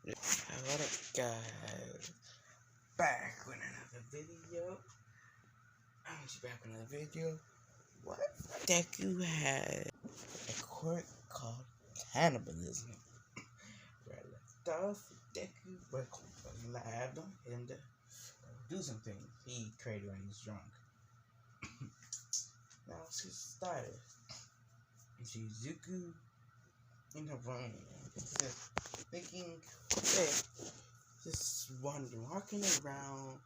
What up, guys? Back with another video. I'm just back with another video. What deku had a quirk called cannibalism. Where I left off, Deku went to the lab and do something he created when he was drunk. Now she started. Shizuku in her room, just thinking, hey, just walking around,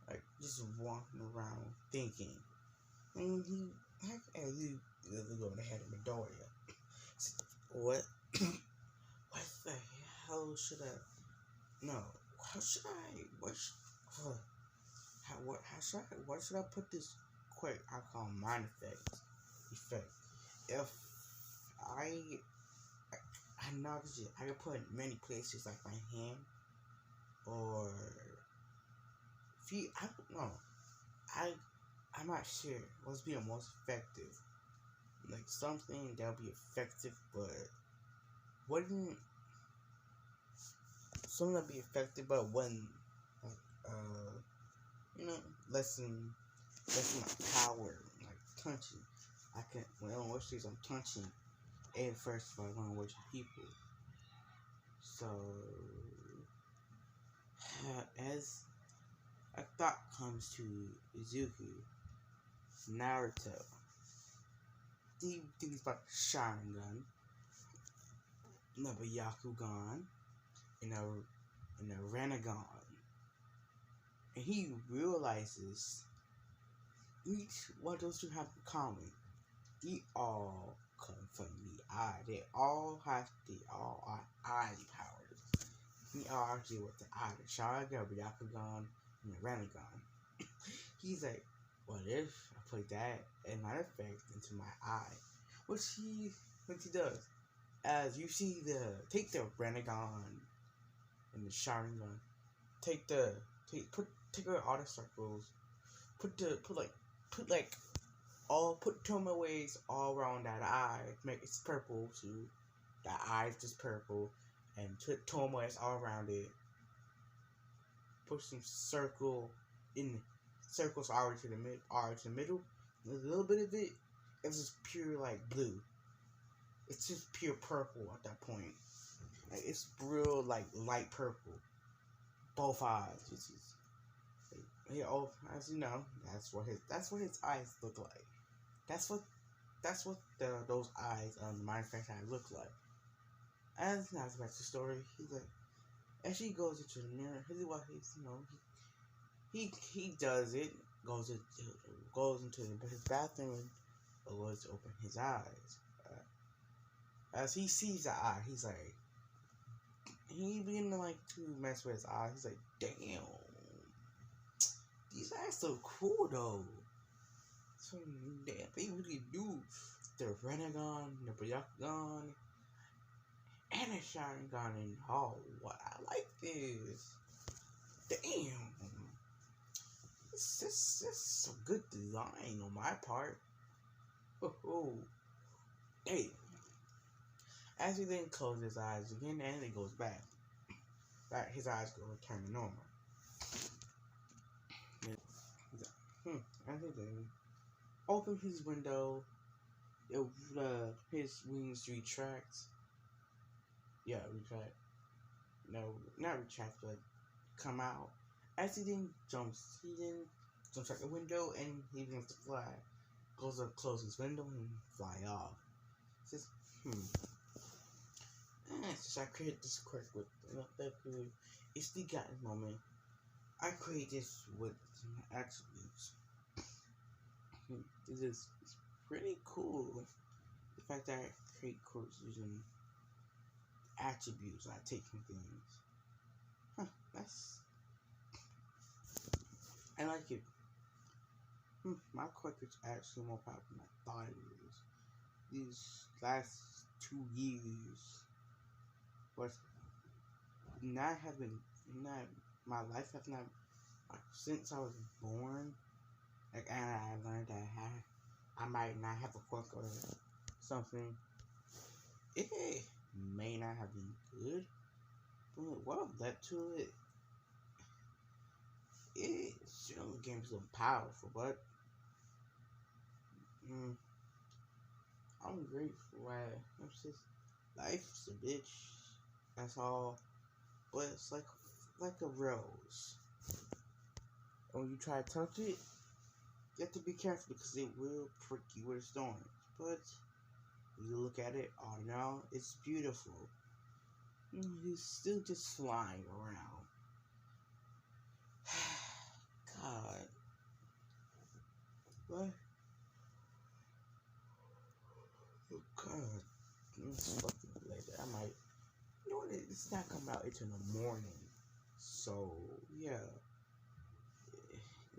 like just walking around thinking. And he go ahead of Midoriya. What? What the hell should I? No. How should I? What should I put this quick? I call mind effect. If I acknowledge it, I can put it in many places like my hand or feet. I don't know. I'm not sure what's being most effective. Like something that'll be effective, but wouldn't something that'll be effective, but wouldn't like lessen my power, like touching. I can when on which days I'm touching and first if I want to watch people. So as a thought comes to Izuku, Naruto. He thinks about Sharingan, another Yakugan, and a Renegon. And he realizes each one of those two have in common. They all come from the eye. They all are eye powers. They all actually with the eye. The Sharingan, the Yakugan, and the Renegon. He's like, what if I put that and my effect into my eye? Which he does. As you see take the Renegon and the Sharingan, take away all the circles, put Toma waves all around that eye, make it purple too. That eye's just purple, and put Toma waves all around it. Put some circles already to the middle. A little bit of it, it's just pure like blue. It's just pure purple at that point. Like it's real like light purple. Both eyes. As you know, that's what his eyes look like. That's what those eyes on the Minecraft eyes look like. As now back to the story, he's like, as she goes into the mirror, he does it, goes into his bathroom, and goes to open his eyes. As he sees the eye, he's like, he begin to mess with his eyes. He's like, damn, these eyes so cool though. So damn, they really do. The Renegon, the Byakugan, and the Sharingan, and what I like this. Damn, this some good design on my part. Oh, hey. As he then closes his eyes again, and it goes back. His eyes go return to normal. As he then opens his window, his wings retract. Yeah, retract. No, not retract, but come out. As he then jumps out the window, and he begins to fly. Goes to close his window and fly off. Says, since I created this quirk with Deku, it's the gotten moment. I created this with some attributes. It's pretty cool. The fact that I create quirks using attributes I take from things. I like it. My quirk is actually more powerful than I thought it is. These last 2 years, but my life has not, since I was born, and I learned that I might not have a quirk or something. It may not have been good, But what led to it? It's you know the game's so powerful, but mm, I'm grateful. Why? It's just life's a bitch. That's all. But it's like a rose. When you try to touch it, you have to be careful because it will prick you with its thorns. But when you look at it, oh no, it's beautiful. He's still just flying around. God. What? Oh God. It's fucking late. I might. You know what? It's not coming out until the morning. So, yeah.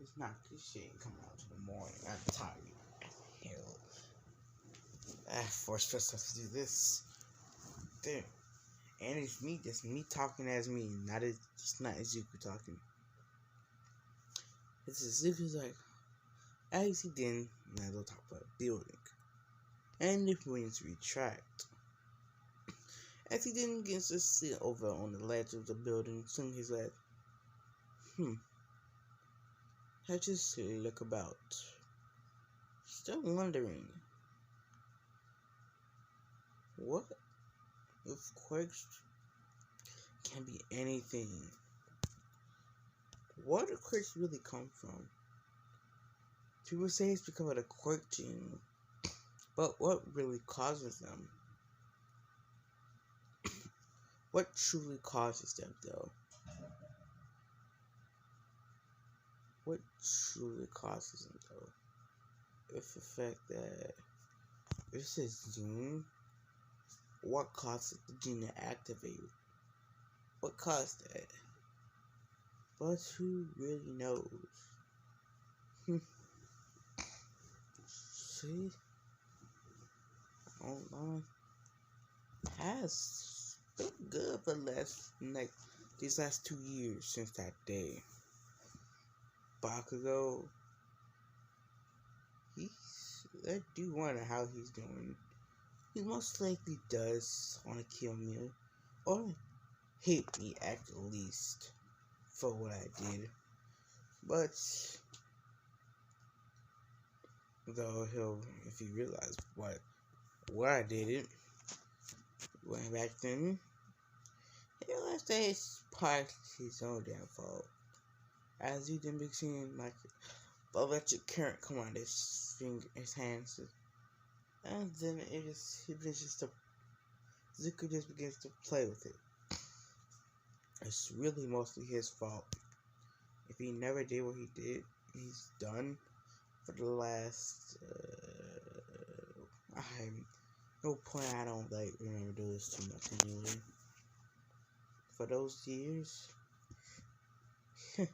It's not. This shit ain't coming out until the morning. I'm tired. Hell. I forced myself to do this. Damn. And it's me, just me talking as me, it's not Izuku talking. It's Izuku's like, as he didn't, now they'll talk about building. And the winds retract. As he didn't get to sit over on the ledge of the building, soon he's like, I just look about. Still wondering, what if quirks can be anything? Where do quirks really come from? People say it's because of the quirk gene, but what really causes them? What truly causes them, though? What truly causes them, though? If the fact that this is gene, what causes the gene to activate? What caused that? But who really knows? See? Hold on. Has been good for these last 2 years since that day. Bakugo, I do wonder how he's doing. He most likely does want to kill me, or hate me at least, for what I did. But, though if he realized why I did it, way back then, he realized that it's part his own damn fault. As you didn't be seeing, electric current come out his hands, and then Zuko just begins to play with it. It's really mostly his fault. If he never did what he did, he's done for the last. No point. I don't remember those too much anyway. For those years, it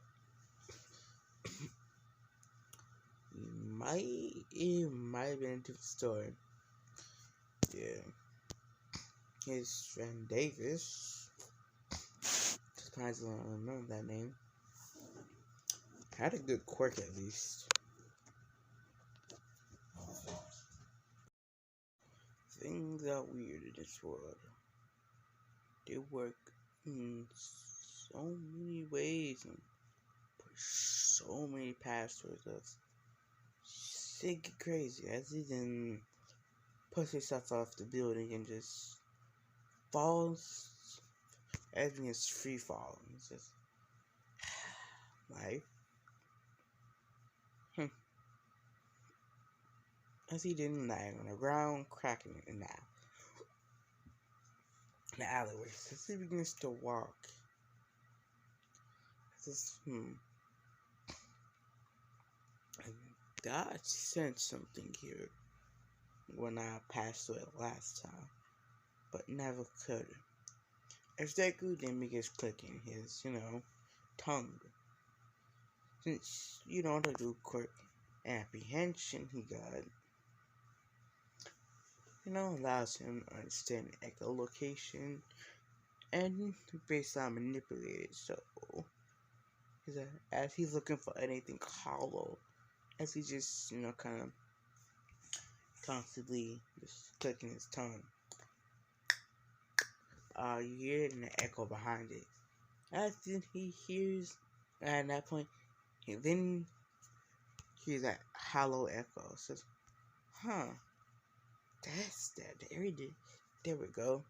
might have been a different story. Yeah, his friend Davis, surprisingly I don't remember that name, had a good quirk at least. Things are weird in this world. They work in so many ways and push so many paths towards us. Shit get crazy as he then puts himself off the building and just falls. Everything is free falling. It's just life. As he didn't land on the ground, cracking it in the alleyway. As he begins to walk, just God sent something here when I passed through it last time, but never could. As Deku then begins clicking his, tongue. Since you know to do quick apprehension he got, allows him to understand echolocation and based on manipulated. So, as he's looking for anything hollow, as he just, kind of constantly just clicking his tongue. you hear it and the echo behind it. As then he hears, at that point, he then hears that hollow echo. Says, huh, that's that. There we go.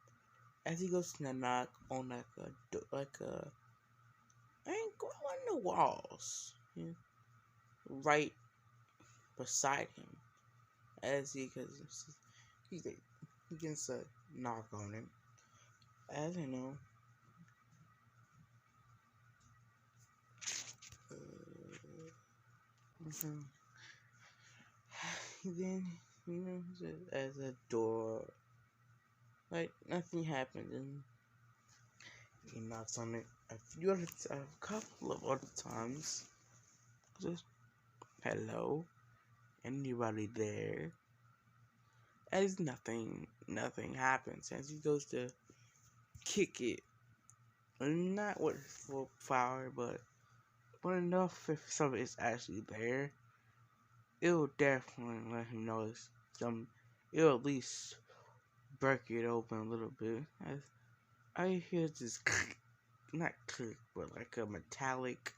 As he goes to knock on ain't going on the walls, right beside him. As he begins to knock on it. As I know, then as a door, like nothing happened, and he knocks on it a couple of other times. Just hello, anybody there? As nothing happens. As he goes to kick it, not with full power, but enough if some is actually there, it'll definitely let him know it'll at least break it open a little bit. As I hear this click, not click, but like a metallic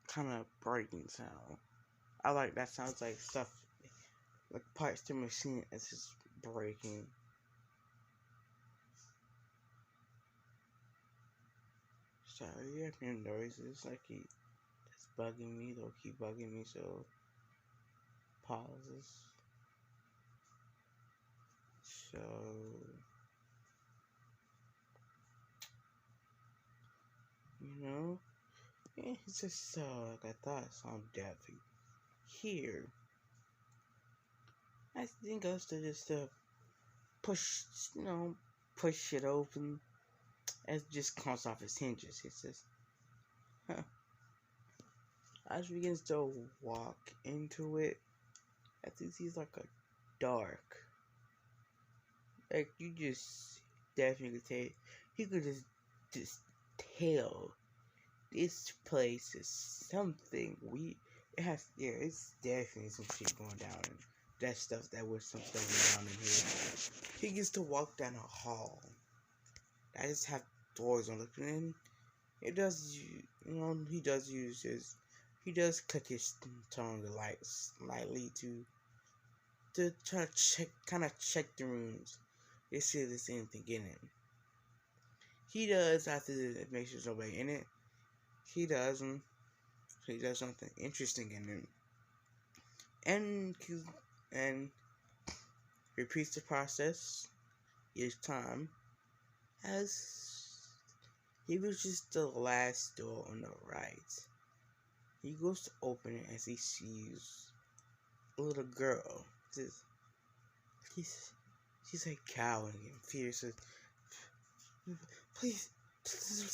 kind of breaking sound. I like that. Sounds like stuff, like parts to the machine is just breaking. Sorry, you have any noises like it's bugging me. They'll keep bugging me, so pauses. So yeah, it's just like I thought. Some depth here. I think goes to just push, push it open. As it just comes off its hinges. It says, huh. As we begins to walk into it, I think he's like a dark. Like you just definitely take. You could just tell this place is something it's definitely some shit going down. And that stuff that was some stuff going down in here. He gets to walk down a hall. I just have doors on the end. It does, he does click his tongue lightly to try to check the rooms. To see if there's anything in it. He does after it makes sure nobody in it. He does something interesting in it, and repeats the process each time. As he reaches the last door on the right, he goes to open it as he sees a little girl. She's like cowering and fierce. Please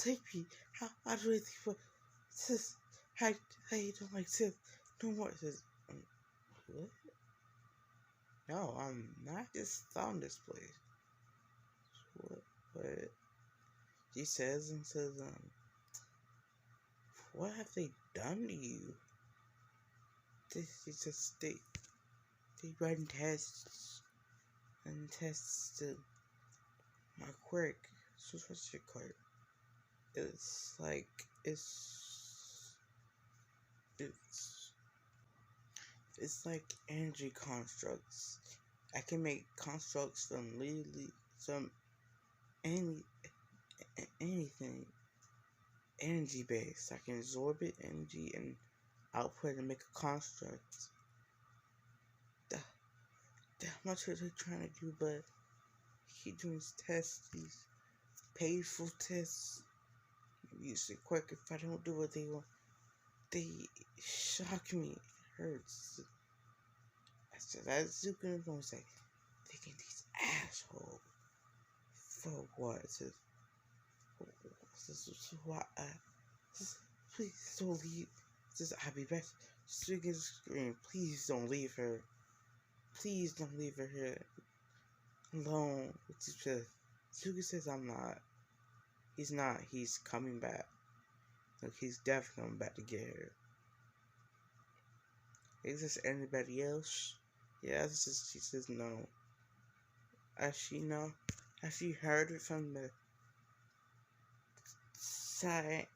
take me. How do I think? Says, I don't like this. No more. Says, what? No, I'm not just found this place. What? She says, what have they done to you? They run tests to my quirk. So what's your quirk? It's like energy constructs. I can make constructs from anything energy based. I can absorb it energy and output and make a construct. I'm not sure what they're trying to do, but keep doing tests, these painful tests. Use the quirk. If I don't do what they want, they shock me. It hurts. I said, that's Zuko going to say, thinking these assholes. For what? It says, why? Please don't leave. It says, I'll be back. Zuko scream, please don't leave her. Please don't leave her here alone. Zuko says, I'm not. He's not. He's coming back. Like, he's definitely coming back to get her. Is this anybody else? Yeah, she says no. As she heard it from the side,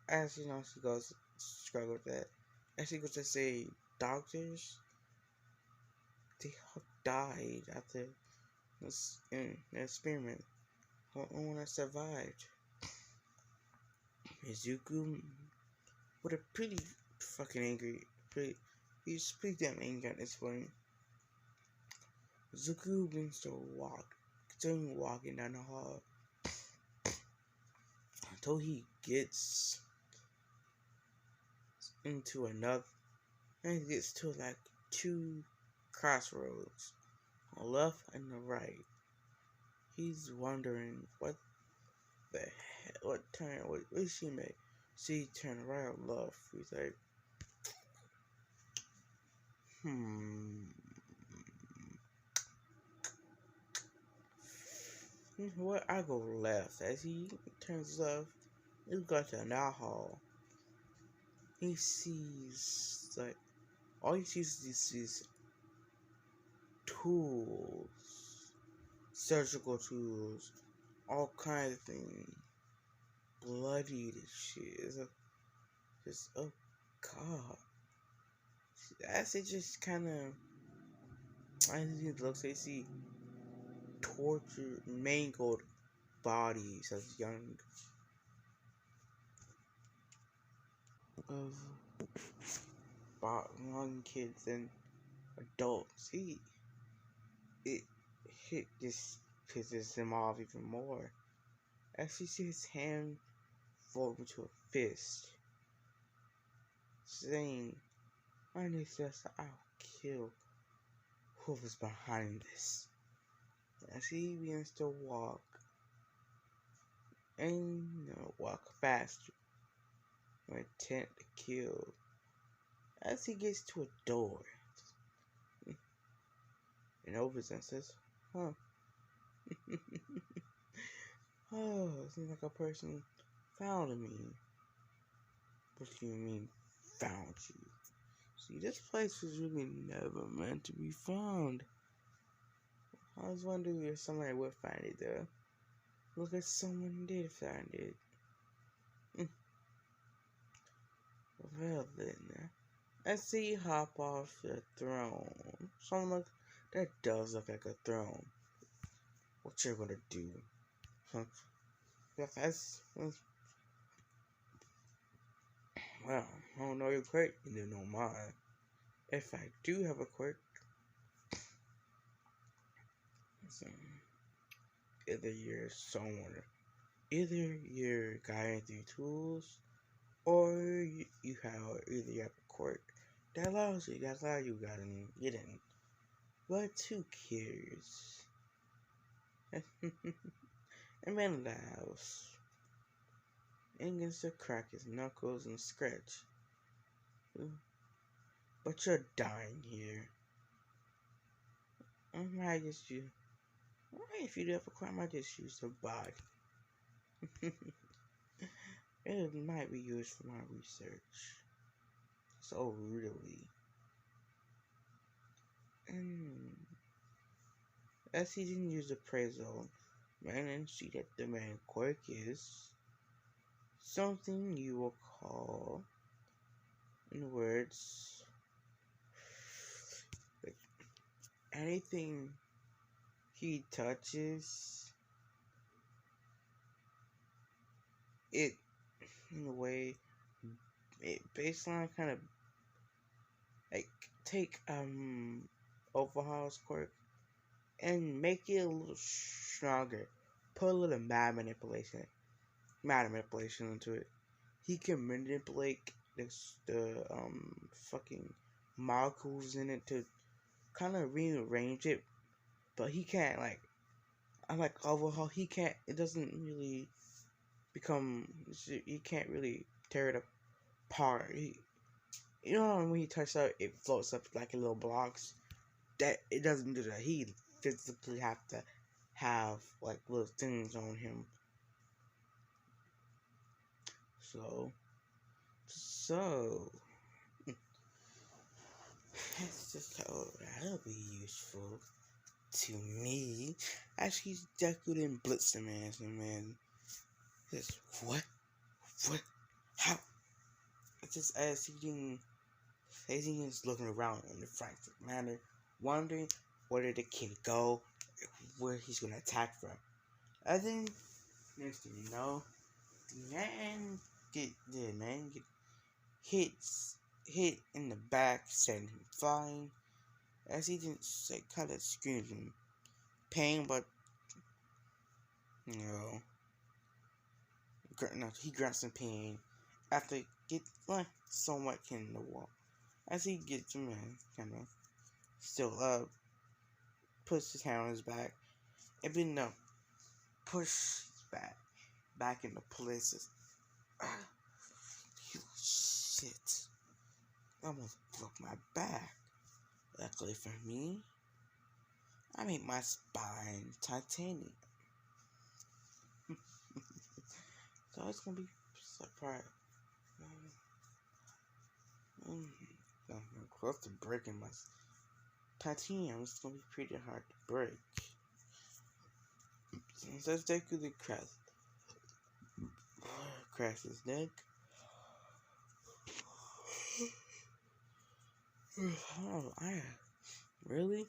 as you know, she goes struggle with that. As she goes to say, doctors, they all died after this experiment. The only one that survived. Izuku, with a pretty fucking angry, he's pretty damn angry at this point. Izuku begins to continuing walking down the hall until he gets into another, and he gets to like two crossroads, on the left and the right. He's wondering what what she made. She turned right or left. He's like, what? I go left. As he turns left, he got to another hall. He sees like all he sees is these tools, surgical tools, all kinds of things, bloody shit. It's just oh god. As it just kind of, as he looks, they see tortured, mangled bodies of young kids and adults. It just pisses him off even more. As he sees his hand form into a fist, saying, "I need this. I'll kill whoever's behind this." As he begins to walk, and walk faster, with intent to kill. As he gets to a door, and opens and says, "Huh." Oh, it seems like a person found me. What do you mean, found you? See, this place was really never meant to be found. I was wondering if somebody would find it, though. Look at someone did find it. Well then, I see you hop off the throne. Someone that does look like a throne. What you're gonna do? Huh? That's well, I don't know your quirk, you don't know mine. If I do have a quirk, either you're guiding through tools, or you have a quirk that allows you get in. But who cares? And man laughs and begins to crack his knuckles and scratch. But you're dying here. If you do have a crime, I just use the body. It might be used for my research. So really. As he didn't use the appraisal, man and see that the main quirk is something you will call, in words, like anything he touches, it in a way, it baseline kind of like take Overhaul's quirk and make it a little stronger. Put a little matter manipulation into it. He can manipulate the fucking molecules in it to kind of rearrange it, but he can't unlike Overhaul, he can't. It doesn't really become. You can't really tear it apart. You know when he touches out, it floats up like a little blocks. That it doesn't do that. He physically have to have like little things on him. So It's just oh, that'll be useful to me. Actually, Deku didn't blitz the man. The man says, "What? What? How?" It's just as he is looking around in a frantic manner, wondering where did the kid go, where he's gonna attack from. I think next thing you know, the man get hit in the back, sending him flying. As he didn't kind of screams in pain, but you know, he grunts in pain after get somewhat in the wall. As he gets him kind of still up, puts his hand on his back, and then push his back into places. Shit! I almost broke my back. Luckily for me, I made my spine titanium. So it's gonna be surprised. I'm close to breaking my titanium. It's gonna be pretty hard to break. So let's take the crash his neck. Oh, really?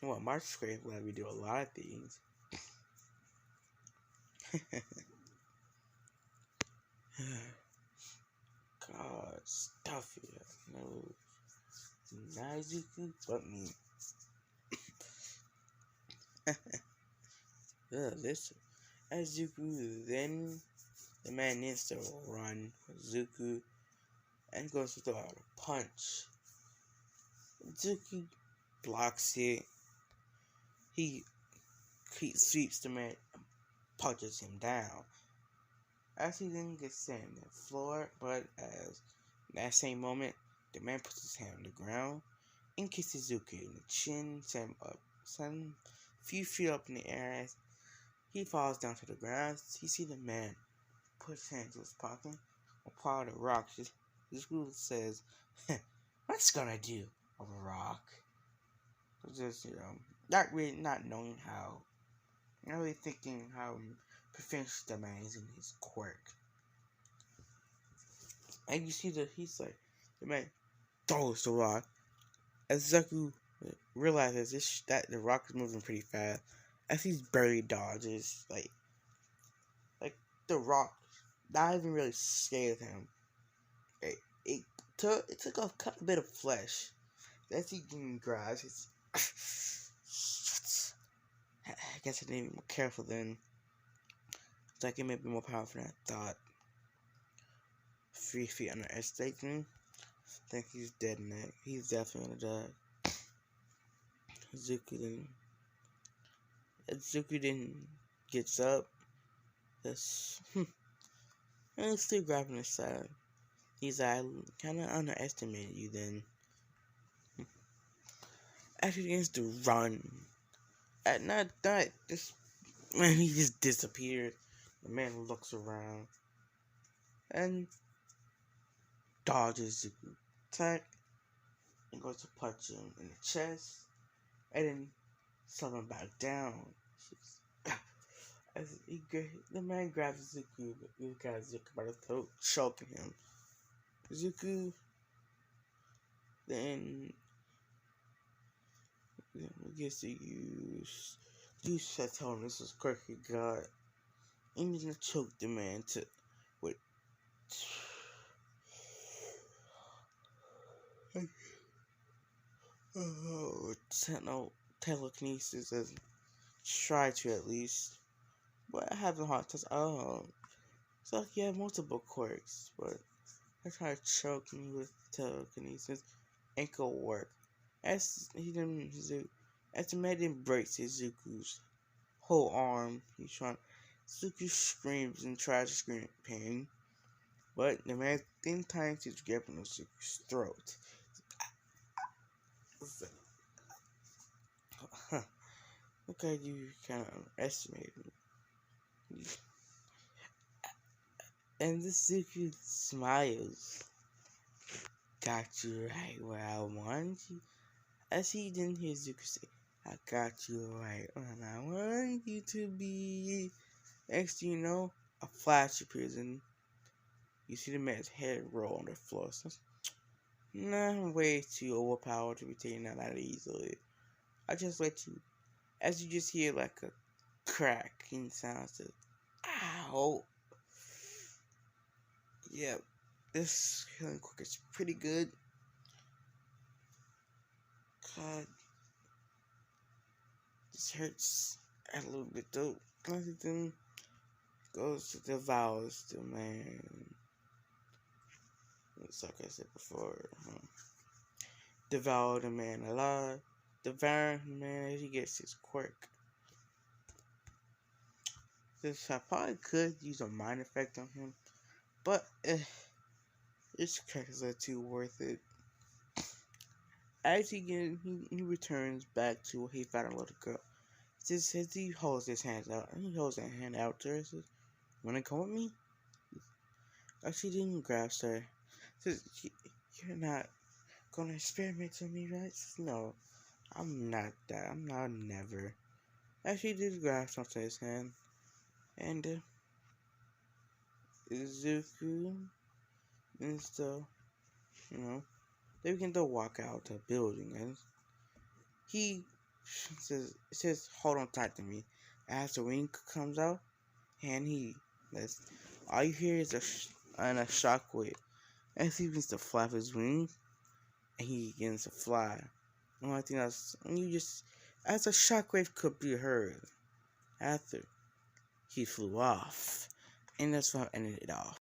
Well, March Square let me do a lot of things. God, stuff it. No. Nazuku, but me. Listen. As Zuku, then the man needs to run Zuku and goes to throw out a punch. Zuku blocks it. He sweeps the man and punches him down. As he then gets sent on the floor, but as in that same moment, the man puts his hand on the ground and kisses Zuku in the chin, send him up some few feet up in the air. As he falls down to the ground, he sees the man put his hand to his pocket and pull out a rock. Zuku says, "What's gonna do of a rock?" Just not knowing how, not really thinking how proficient the man is in his quirk. And you see that the man throws the rock. As Zuku realizes that the rock is moving pretty fast, as he's barely dodges, like the rock, not even really scared him. It took off a bit of flesh. As he grabs, I guess I need to be more careful then. It's like it may be more powerful than I thought. 3 feet underestimating me. I think he's dead now. He's definitely gonna die. Zuku then gets up. And still grabbing his side. I kind of underestimated you then. After he begins to run. Not this when he just disappeared. The man looks around and dodges Zuku attack and goes to punch him in the chest and then slap him back down. As the man grabs Zuku, but he got Zuku by the throat, choking him. Zuku then gets to use I told him this was quirky God. And he's gonna choke the man with telekinesis, as try to at least. But I have a hard time. So like you have multiple quirks, but I try to choke me with telekinesis. Ain't gonna work. As the man then breaks Zuku's whole arm, Zuku screams and tries to scream in pain, but the man then ties his grip on Zuku's throat. Look at you, kind of underestimated me. And this Zuku smiles. got you right where I want you. As he didn't hear Zuko say, I got you right when I want you to be. Next thing you know, a flash appears and you see the man's head roll on the floor. So, nah, I'm way too overpowered to be taken out that easily. I just let you, as you just hear like a cracking sound, says, ow. Yep, this healing quirk is pretty good. God, this hurts a little bit though. Everything goes to devours the man. It's like I said before. Devour the man alive. Devour the man as he gets his quirk. This I probably could use a mind effect on him, but his characters are too worth it. As he returns back to where he found a little girl. Just as he holds his hands out, and he holds that hand out to her, says, "Wanna come with me?" She didn't grasp her. Says, "You're not gonna experiment on me, right?" Says, "No, I'm not that. I'm not never." She did grasp onto his hand, and Zuko and still, they begin to walk out the building, and he says, "Hold on tight to me." As the wing comes out, and all you hear is a shockwave. As he begins to flap his wings, and he begins to fly. And I think as a shockwave could be heard after he flew off, and that's how I ended it off.